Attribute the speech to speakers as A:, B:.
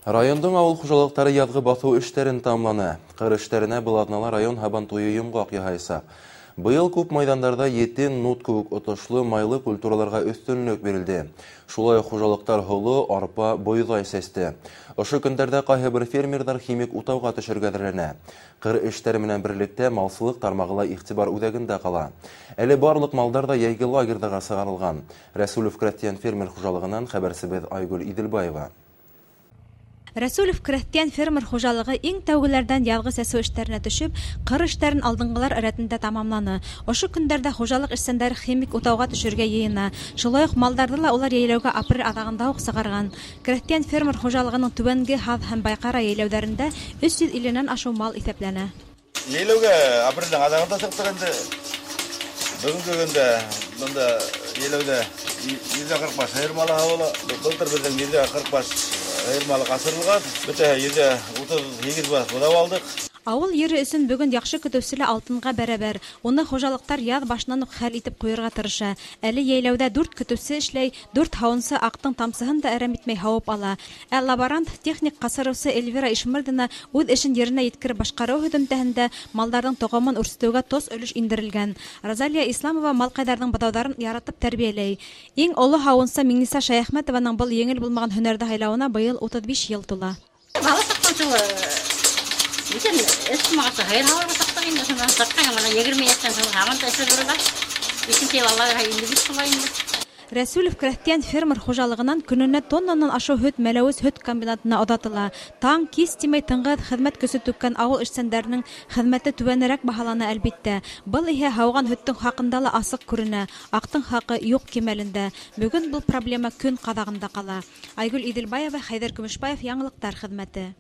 A: Райондың ауыл хужалыктары язгы басу эштерин тамланы. Кыр эштерине Былатнала район Хабантуйы йомгак яһайса. Быел күп майдандарда етен, нут күк отошлы майлы культураларга өстөнлүк берилди. Шулай хужалыктар холы, арпа, бойзай сесте. Ошо көндәрдә кайһы бер фермерлар химик утауга төшергәдерләнә. Кыр эштәре менән берлектә малсылык тармагыла игътибар үзәгендә кала. Әле барлык малдар да яйгы лагердага сыгарылган. Рәсүлов Крәттиян фермер хужалыгыннан хәбәрсебез Айгөл Иделбаева.
B: Рәсүлов Крәттиян фермер хужалыгы иң тәүгеләрдән язгы сәсү эшләренә төшеп, кыр эшләрен алдынгылар рәтендә тамамланы. Ошо көндәрдә хуҗалык эшчәннәре химик утауга төшергә йыена. Шулай ук малдарды ла улар яйләүгә апрель атагында ук сыгарган. Крәттиян фермер хужалыгының Түбәнге Хаз һәм Байкара яйләүләрендә 350 ашыу мал исәпләнә.
C: Яйләүгә апрельдән атагында чыктык инде. Бүгенге көндә монда яйләүдә 140 сыер малы һавалы. Былтыр безнең 140 Айырмалы қасырылған, бүті еді 38 бас бұдап алдық.
B: Авыл ері өсөн бүгін яхшы көтөүселе алтынға бәрәбәр. Оны хожалыктар яз башынан ук хәл итеп куярга тырыша. Әле яйләүдә 4 көтөүсе эшләй, 4 һавынсы ақтың тамсыһын да әрәм итмәй һавып ала. Ә лаборант техник касырыусы Эльвира Ишмырдина үз эшен еренә yetkереп башкару һөдәмтәһендә малларның тагымын үрсетүгә тоз өлеш индерелгән. Розалия Исламова малкайдарның бадауҙарын яратып тәрбияләй. Иң олы һавынсы Миңниса Шаяхмәтованың был еңел булмаган һөнәрдә һайлауына быел 35 ел тула.
D: Bütün esmağısı hayır havalı sattığında sonra sattığında bana 20 yaştan sonra hemen tesir dururlar. Bütün şey vallahi hayırlı bir sulayındı.
B: Рәсүлов Крәттиян фермер хужалыгынан көненә тоннанан ашу һөт мәләвез һөт комбинатына отатыла. Таң кис тимәй тыңгы хезмәт көсе түккән авыл эшчәннәренең хезмәте түбәнрәк баһалана әлбиттә. Был иһә һауган һөттең хакында ла асык күренә. Актың хакы юк кимәлендә. Бүген бу проблема көн кадагында кала. Айгөл Иделбаева, Хайдар Көмешбаев, яңалыктар хезмәте.